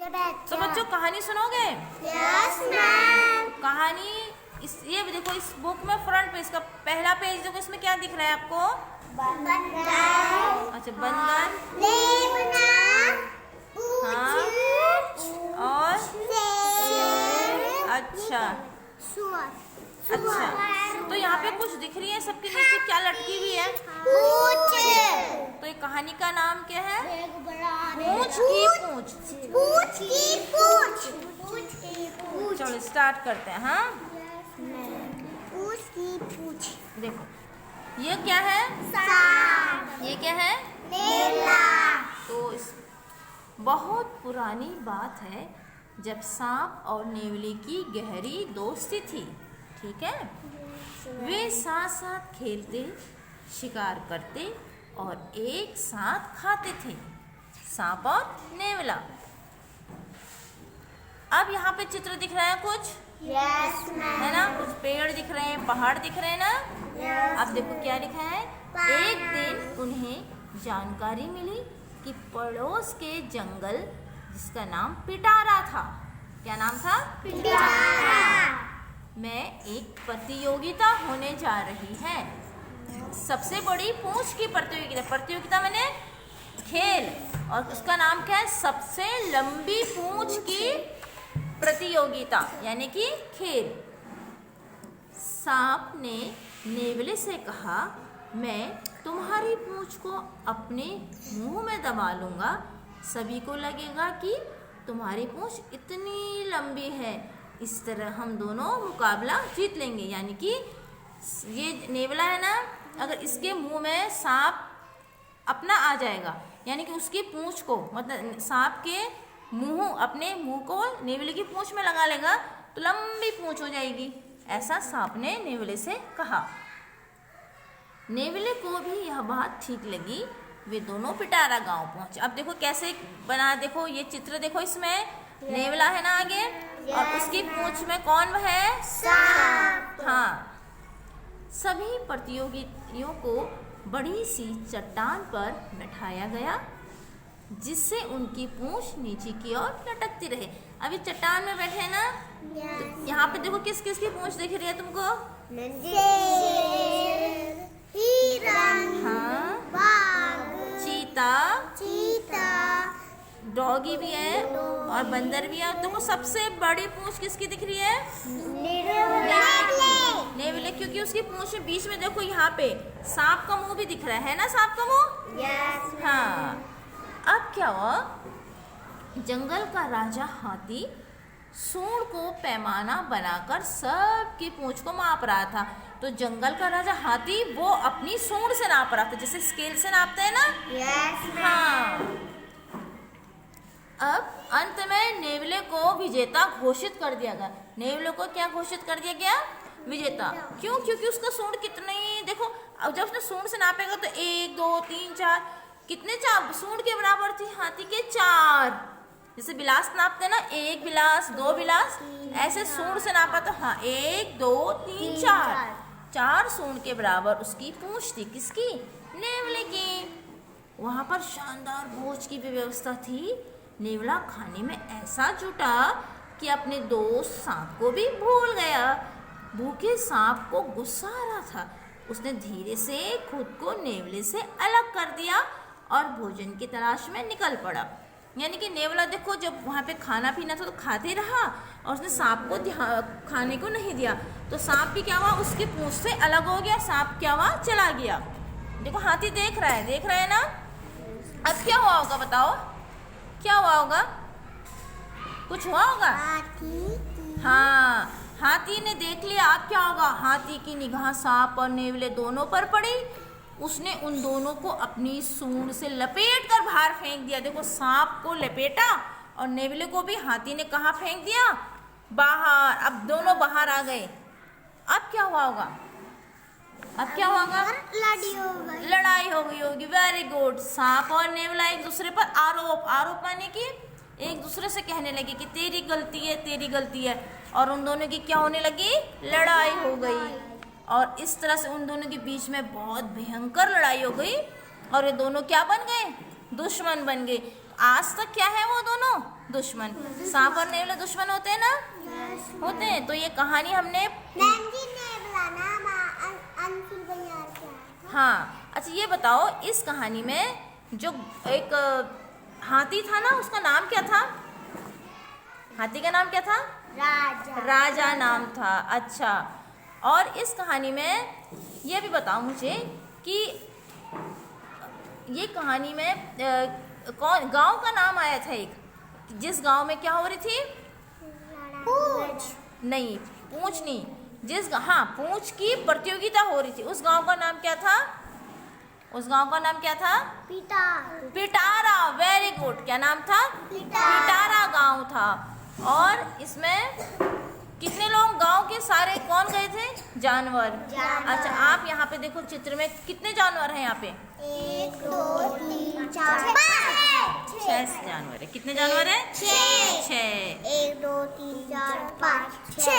तो बच्चों कहानी सुनोगे? Yes ma'am. कहानी ये देखो, इस बुक में फ्रंट पेज का पहला पेज देखो, इसमें क्या दिख रहा है आपको? बंदर। अच्छा, बंदर। लेबना। हाँ, और शेर। अच्छा सुअर। अच्छा, तो यहाँ पे कुछ दिख रही है, सबके नीचे क्या लटकी हुई है? पूंछ। तो ये कहानी का नाम क्या है? पूंछ की पूंछ। पूंछ की पूंछ। पूंछ की पूंछ। चलो स्टार्ट करते हैं। हाँ, पूंछ की पूंछ। देखो ये क्या है? सांप। ये क्या है? नेवला। तो बहुत पुरानी बात है जब सांप और नेवले की गहरी दोस्ती थी। ठीक है, वे साथ साथ खेलते, शिकार करते और एक साथ खाते थे, सांप और नेवला। अब यहाँ पे चित्र दिख रहा है कुछ, यस मैम। है ना? कुछ पेड़ दिख रहे हैं, पहाड़ दिख रहे हैं ना? यस। अब देखो क्या लिखा है। एक दिन उन्हें जानकारी मिली कि पड़ोस के जंगल, जिसका नाम पिटारा था, क्या नाम था? पिटारा। में एक प्रतियोगिता होने जा रही है। सबसे बड़ी पूंछ की प्रतियोगिता मैंने खेल, और उसका नाम क्या है? सबसे लंबी पूंछ की प्रतियोगिता, यानी कि खेल। सांप ने नेवले से कहा, मैं तुम्हारी पूंछ को अपने मुंह में दबा लूंगा, सभी को लगेगा कि तुम्हारी पूंछ इतनी लंबी है। इस तरह हम दोनों मुकाबला जीत लेंगे। यानी कि ये नेवला है ना, अगर इसके मुंह में सांप अपना आ जाएगा, यानी कि उसकी पूंछ को, मतलब सांप के अपने मुंह को नेवले की पूंछ में लगा लेगा तो लंबी पूंछ हो जाएगी। ऐसा सांप ने नेवले से कहा। नेवले को भी यह बात ठीक लगी। वे दोनों पिटारा गांव पहुंचे। अब देखो कैसे बना, देखो ये चित्र देखो, इसमें नेवला है ना आगे, और उसकी पूंछ में कौन है? सांप। हाँ। सभी प्रतियोगियों को बड़ी सी चट्टान पर बैठाया गया, जिससे उनकी पूंछ नीचे की ओर लटकती रहे। अभी चट्टान में बैठे ना, तो यहाँ पे देखो किस किस की पूंछ दिख रही है तुमको? शेर, हिरन, हाँ, बाघ, चीता, डॉगी भी है और बंदर भी है। तुमको सबसे बड़ी पूंछ किसकी दिख रही है? नेवले, क्योंकि उसकी पूंछ में बीच में देखो, यहाँ पे सांप का मुंह भी दिख रहा है ना? सांप का मुंह। यस। हाँ। अब क्या हुआ? जंगल का राजा हाथी सूंड को पैमाना बनाकर सबकी पूंछ को माप रहा था। तो जंगल का राजा हाथी वो अपनी सूंड से नाप रहा था, जैसे स्केल से नापते हैं ना? यस। हाँ। अब अंत में नेवले को विजेता घोषित कर दिया गया। नेवले को क्या घोषित कर दिया गया? विजेता। क्यों? क्योंकि उसका सूंड कितनी, देखो अब जब उसने सूंड से नापेगा तो 1 2 3 4, कितने? 4 सूंड के बराबर थी हाथी के 4। जैसे बिलास नापते ना, 1 बिलास 2 बिलास, ऐसे सूंड से नापा तो हाँ 1 2 3 4, 4 सूंड के बराबर उसकी पूंछ थी। किसकी? नेवले की। वहां पर शानदार भोज की भी व्यवस्था थी। नेवला खाने में ऐसा जुटा कि अपने दोस्त सांप को भी भूल गया। भूखे सांप को गुस्सा आ रहा था। उसने धीरे से खुद को नेवले से अलग कर दिया और भोजन की तलाश में निकल पड़ा। यानी कि नेवला देखो, जब वहाँ पे खाना पीना था तो खाते रहा, और उसने सांप को खाने को नहीं दिया। तो सांप भी क्या हुआ? उसकी पूंछ से अलग हो गया। सांप क्या हुआ? चला गया। देखो हाथी देख रहा है ना? अब क्या हुआ होगा बताओ? क्या हुआ होगा? कुछ हुआ होगा? हाँ, हाथी ने देख लिया। अब क्या होगा? हाथी की निगाह सांप और नेवले दोनों पर पड़ी। उसने उन दोनों को अपनी सूंड से लपेट कर बाहर फेंक दिया। देखो, सांप को लपेटा और नेवले को भी हाथी ने कहाँ फेंक दिया? बाहर। अब दोनों बाहर आ गए। अब क्या हुआ होगा? अब क्या होगा? लड़ाई हो गई होगी। Very good. सांप और नेवला एक दूसरे पर आरोप माने कि एक दूसरे से कहने लगे कि तेरी गलती है, और उन दोनों की क्या होने लगी? लड़ाई हो गई। और इस तरह से उन दोनों के बीच में बहुत भयंकर लड़ाई हो गई, और ये दोनों क्या बन गए? दुश्मन बन गए। आज तक क्या है वो दोनों दुश्मन। सांप और नेवले दुश्मन होते हैं ना, होते हैं। तो ये कहानी हमने मैम जी नेवला नाम अंशुल बनियार क्या है? हाँ अच्छा ये बताओ, इस कहानी में जो एक हाथी था ना, उसका नाम क्या था? हाथी का नाम क्या था? राजा। राजा नाम था। अच्छा, और इस कहानी में ये भी बताओ मुझे कि ये कहानी में कौन गांव का नाम आया था एक, जिस गांव में क्या हो रही थी? पूछ। नहीं, पूंछ नहीं, हाँ पूंछ की प्रतियोगिता हो रही थी। उस गांव का नाम क्या था? उस गांव का नाम क्या था? पिता। पिटारा। Very good. क्या नाम था? पिटारा गांव था। और इसमें कितने लोग, गांव के सारे कौन गए थे? जानवर। अच्छा, आप यहाँ पे देखो चित्र में कितने जानवर हैं यहाँ पे? 1 2 3 4 5 6 जानवर है। कितने जानवर है? 6 6। 1 2 3 4